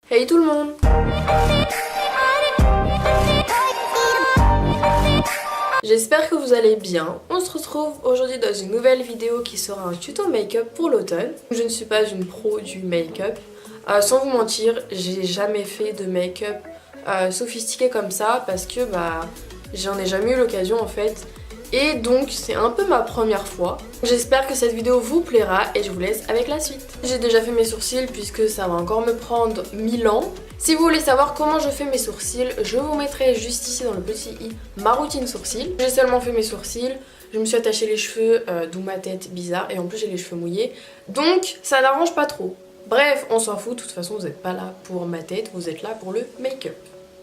Hey tout le monde! J'espère que vous allez bien. On se retrouve aujourd'hui dans une nouvelle vidéo qui sera un tuto make-up pour l'automne. Je ne suis pas une pro du make-up. Sans vous mentir, j'ai jamais fait de make-up sophistiqué comme ça parce que j'en ai jamais eu l'occasion en fait. Et donc c'est un peu ma première fois. J'espère que cette vidéo vous plaira et je vous laisse avec la suite. J'ai déjà fait mes sourcils puisque ça va encore me prendre 1000 ans. Si vous voulez savoir comment je fais mes sourcils, je vous mettrai juste ici dans le petit i ma routine sourcils. J'ai seulement fait mes sourcils, je me suis attaché les cheveux, d'où ma tête bizarre, et en plus j'ai les cheveux mouillés. Donc ça n'arrange pas trop. Bref, on s'en fout, de toute façon vous n'êtes pas là pour ma tête, vous êtes là pour le make-up.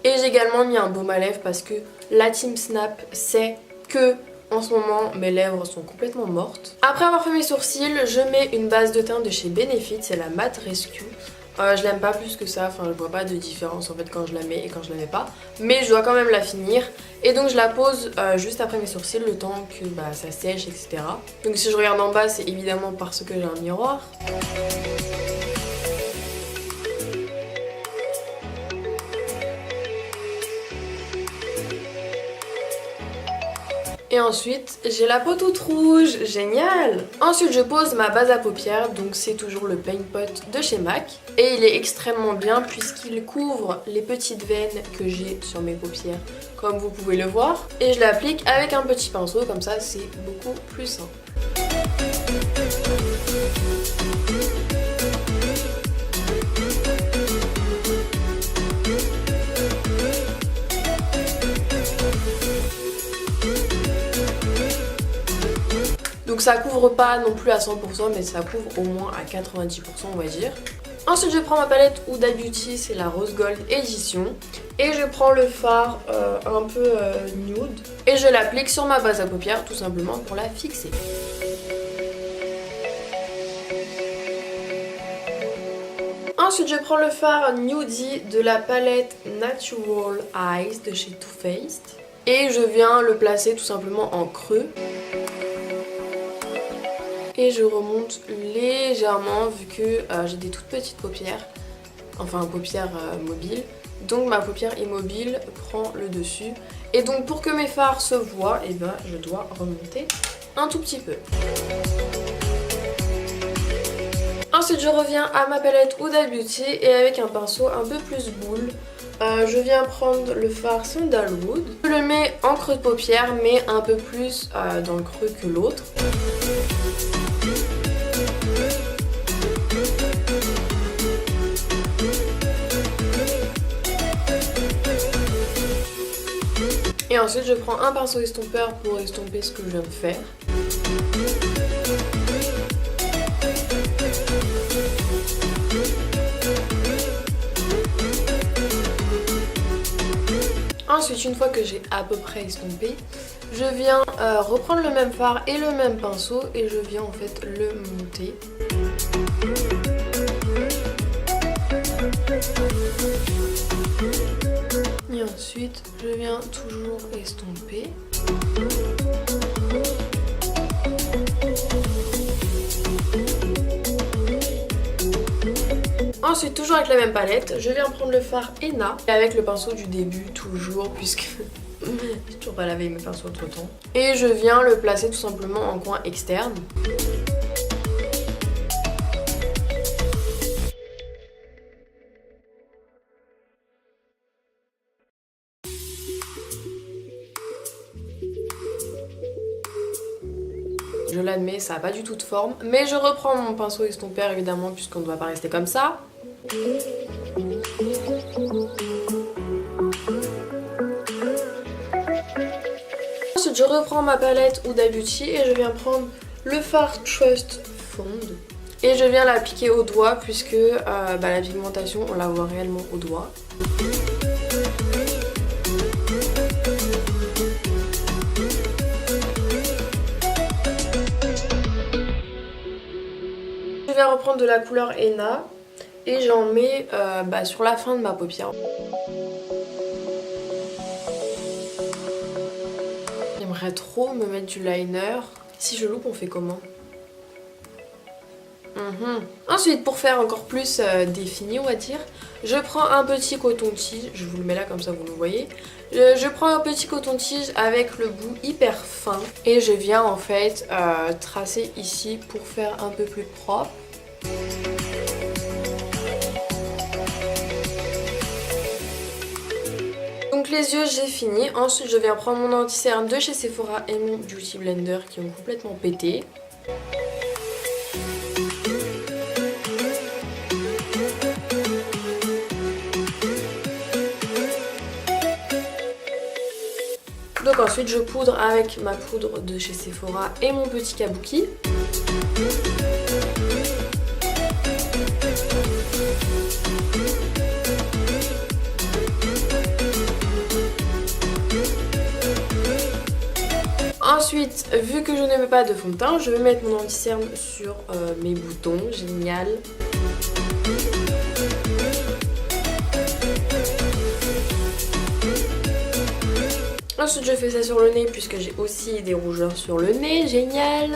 Et j'ai également mis un baume à lèvres parce que la team Snap sait que en ce moment mes lèvres sont complètement mortes. Après avoir fait mes sourcils, je mets une base de teint de chez Benefit, c'est la Matte Rescue. Je l'aime pas plus que ça, enfin je vois pas de différence en fait quand je la mets et quand je la mets pas. Mais je dois quand même la finir. Et donc je la pose juste après mes sourcils, le temps que ça sèche, etc. Donc si je regarde en bas, c'est évidemment parce que j'ai un miroir. Et ensuite, j'ai la peau toute rouge, génial! Ensuite, je pose ma base à paupières, donc c'est toujours le Paint Pot de chez MAC. Et il est extrêmement bien puisqu'il couvre les petites veines que j'ai sur mes paupières, comme vous pouvez le voir. Et je l'applique avec un petit pinceau, comme ça c'est beaucoup plus simple. Donc ça couvre pas non plus à 100% mais ça couvre au moins à 90% on va dire. Ensuite je prends ma palette Huda Beauty, c'est la Rose Gold édition. Et je prends le fard un peu nude. Et je l'applique sur ma base à paupières tout simplement pour la fixer. Ensuite je prends le fard Nudie de la palette Natural Eyes de chez Too Faced. Et je viens le placer tout simplement en creux. Et je remonte légèrement vu que j'ai des toutes petites paupières, enfin paupières mobiles. Donc ma paupière immobile prend le dessus. Et donc pour que mes fards se voient, je dois remonter un tout petit peu. Ensuite je reviens à ma palette Huda Beauty et avec un pinceau un peu plus boule, je viens prendre le fard Sandalwood. Je le mets en creux de paupière mais un peu plus dans le creux que l'autre. Et ensuite je prends un pinceau estompeur pour estomper ce que je viens de faire. Ensuite une fois que j'ai à peu près estompé, je viens reprendre le même fard et le même pinceau et je viens en fait le monter. Et ensuite, je viens toujours estomper. Ensuite, toujours avec la même palette, je viens prendre le fard Henna. Et avec le pinceau du début, toujours, puisque j'ai toujours pas lavé mes pinceaux entre temps. Et je viens le placer tout simplement en coin externe. Je l'admets, ça n'a pas du tout de forme. Mais je reprends mon pinceau estompeur évidemment puisqu'on ne doit pas rester comme ça. Ensuite je reprends ma palette Huda Beauty et je viens prendre le fard Trust Fond. Et je viens l'appliquer au doigt puisque la pigmentation on la voit réellement au doigt. Je vais reprendre de la couleur Henna et j'en mets sur la fin de ma paupière. J'aimerais trop me mettre du liner. Si je loupe, on fait comment? Ensuite, pour faire encore plus défini, on va dire, je prends un petit coton-tige, je vous le mets là comme ça vous le voyez. Je prends un petit coton-tige avec le bout hyper fin et je viens en fait tracer ici pour faire un peu plus propre. Donc les yeux j'ai fini, ensuite je viens prendre mon anti-cerne de chez Sephora et mon Beauty Blender qui ont complètement pété. Donc ensuite je poudre avec ma poudre de chez Sephora et mon petit kabuki. Ensuite, vu que je ne mets pas de fond de teint, je vais mettre mon anti-cerne sur mes boutons. Génial. Ensuite, je fais ça sur le nez puisque j'ai aussi des rougeurs sur le nez. Génial.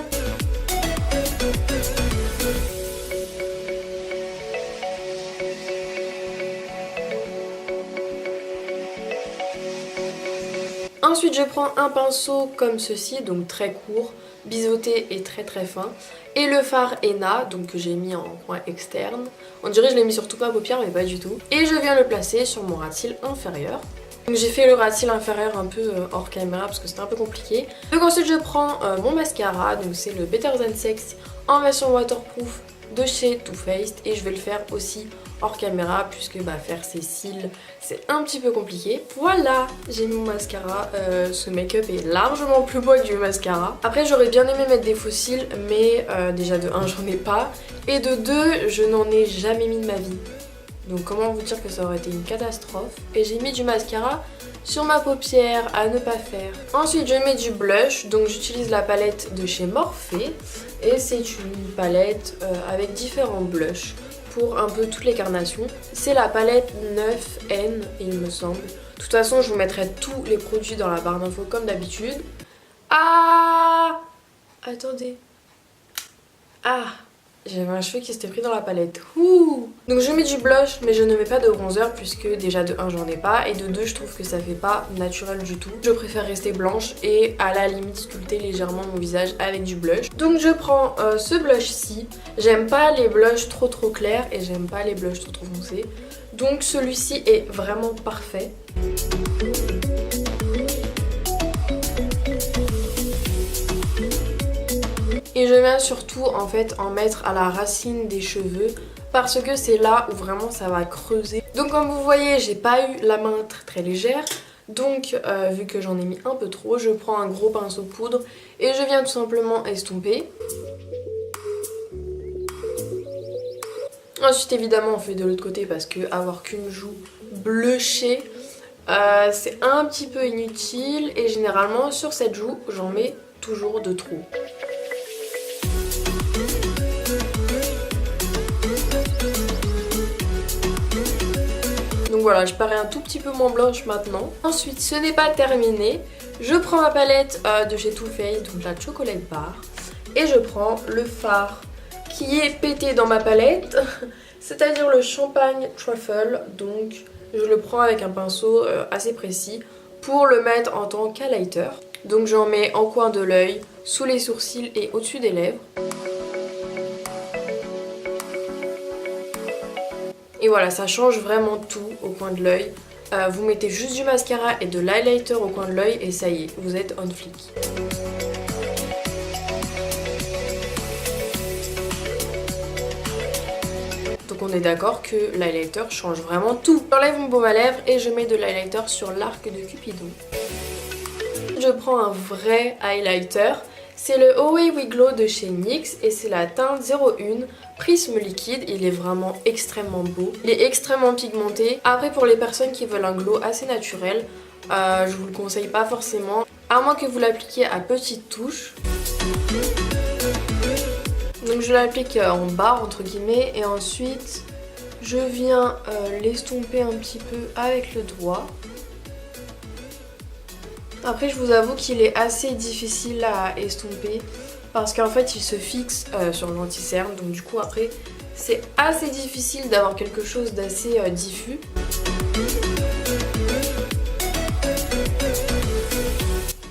Ensuite je prends un pinceau comme ceci, donc très court, biseauté et très très fin. Et le fard henna, donc que j'ai mis en coin externe. On dirait que je l'ai mis sur toute ma paupière mais pas du tout. Et je viens le placer sur mon ras de cils inférieur. Donc j'ai fait le ras de cils inférieur un peu hors caméra parce que c'était un peu compliqué. Donc ensuite je prends mon mascara, donc c'est le Better Than Sex en version waterproof de chez Too Faced. Et je vais le faire aussi hors caméra puisque faire ses cils c'est un petit peu compliqué. Voilà, j'ai mis mon mascara, ce make-up est largement plus beau que du mascara. Après j'aurais bien aimé mettre des faux cils mais déjà de 1 j'en ai pas et de 2 je n'en ai jamais mis de ma vie. Donc comment vous dire que ça aurait été une catastrophe. Et j'ai mis du mascara sur ma paupière à ne pas faire. Ensuite je mets du blush, donc j'utilise la palette de chez Morphe et c'est une palette avec différents blushs pour un peu toutes les carnations. C'est la palette 9N il me semble. De toute façon je vous mettrai tous les produits dans la barre d'infos comme d'habitude. Ah, attendez. Ah, j'avais un cheveu qui s'était pris dans la palette. Ouh. Donc je mets du blush mais je ne mets pas de bronzer puisque déjà de 1 j'en ai pas et de 2 je trouve que ça fait pas naturel du tout. Je préfère rester blanche et à la limite sculpter légèrement mon visage avec du blush. Donc je prends ce blush-ci. J'aime pas les blushs trop clairs et j'aime pas les blushs trop foncés. Donc celui-ci est vraiment parfait. Et je viens surtout en fait en mettre à la racine des cheveux parce que c'est là où vraiment ça va creuser. Donc comme vous voyez j'ai pas eu la main très légère. Donc vu que j'en ai mis un peu trop, je prends un gros pinceau poudre et je viens tout simplement estomper. Ensuite évidemment on fait de l'autre côté parce que avoir qu'une joue blushée c'est un petit peu inutile. Et généralement sur cette joue j'en mets toujours de trop. Donc voilà, je parais un tout petit peu moins blanche maintenant. Ensuite, ce n'est pas terminé. Je prends ma palette de chez Too Faced, donc la Chocolate Bar. Et je prends le fard qui est pété dans ma palette, c'est-à-dire le Champagne Truffle. Donc je le prends avec un pinceau assez précis pour le mettre en tant qu'highlighter. Donc j'en mets en coin de l'œil, sous les sourcils et au-dessus des lèvres. Et voilà, ça change vraiment tout au coin de l'œil. Vous mettez juste du mascara et de l'highlighter au coin de l'œil et ça y est, vous êtes on fleek. Donc on est d'accord que l'highlighter change vraiment tout. J'enlève mon baume à lèvres et je mets de l'highlighter sur l'arc de Cupidon. Je prends un vrai highlighter. C'est le Away We Glow de chez NYX et c'est la teinte 01 Prisme liquide. Il est vraiment extrêmement beau. Il est extrêmement pigmenté. Après pour les personnes qui veulent un glow assez naturel, je vous le conseille pas forcément. À moins que vous l'appliquiez à petites touches. Donc je l'applique en bas entre guillemets et ensuite je viens l'estomper un petit peu avec le doigt. Après je vous avoue qu'il est assez difficile à estomper parce qu'en fait il se fixe sur l'anti-cerne, donc du coup après c'est assez difficile d'avoir quelque chose d'assez diffus.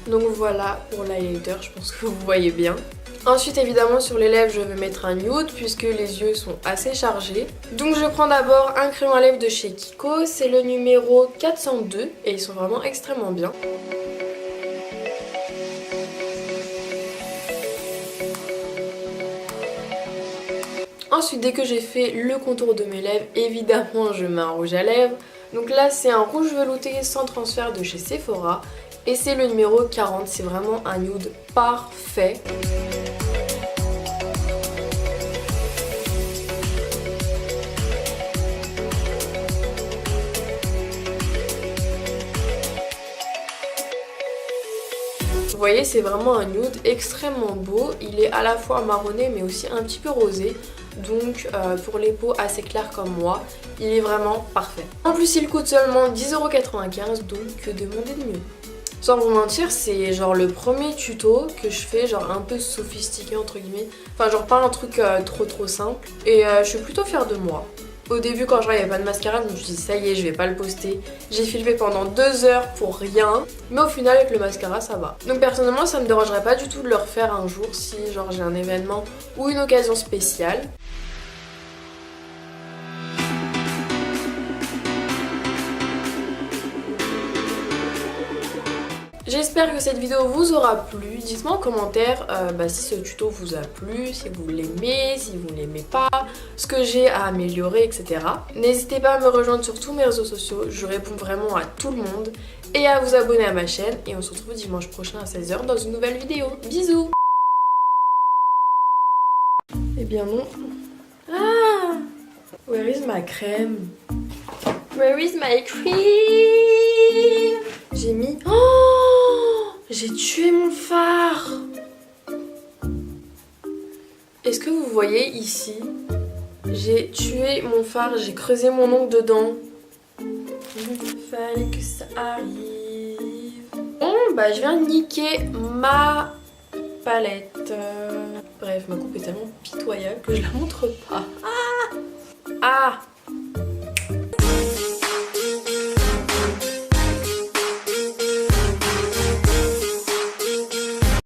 Donc voilà pour l'highlighter, je pense que vous voyez bien. Ensuite évidemment sur les lèvres je vais mettre un nude puisque les yeux sont assez chargés. Donc je prends d'abord un crayon à lèvres de chez Kiko, c'est le numéro 402 et ils sont vraiment extrêmement bien. Ensuite dès que j'ai fait le contour de mes lèvres, évidemment je mets un rouge à lèvres. Donc là c'est un rouge velouté sans transfert de chez Sephora et c'est le numéro 40, c'est vraiment un nude parfait. Vous voyez, c'est vraiment un nude extrêmement beau, il est à la fois marronné mais aussi un petit peu rosé, donc pour les peaux assez claires comme moi, il est vraiment parfait. En plus il coûte seulement 10,95 €, donc que demander de mieux. Sans vous mentir, c'est genre le premier tuto que je fais, genre un peu sophistiqué entre guillemets, enfin genre pas un truc trop simple, et je suis plutôt fière de moi. Au début quand je voyais pas de mascara, je me suis dit ça y est, je vais pas le poster. J'ai filmé pendant 2 heures pour rien, mais au final avec le mascara ça va. Donc personnellement ça me dérangerait pas du tout de le refaire un jour si genre j'ai un événement ou une occasion spéciale. J'espère que cette vidéo vous aura plu. Dites-moi en commentaire si ce tuto vous a plu, si vous l'aimez, si vous ne l'aimez pas, ce que j'ai à améliorer, etc. N'hésitez pas à me rejoindre sur tous mes réseaux sociaux, je réponds vraiment à tout le monde. Et à vous abonner à ma chaîne. Et on se retrouve dimanche prochain à 16 h dans une nouvelle vidéo. Bisous! Eh bien non. Ah! Where is my crème? Where is my cream? J'ai mis... Oh! J'ai tué mon fard! Est-ce que vous voyez ici? J'ai tué mon fard, j'ai creusé mon ongle dedans. Il fallait que ça arrive. Bon, bah je viens de niquer ma palette. Bref, ma coupe est tellement pitoyable que je la montre pas. Ah! Ah!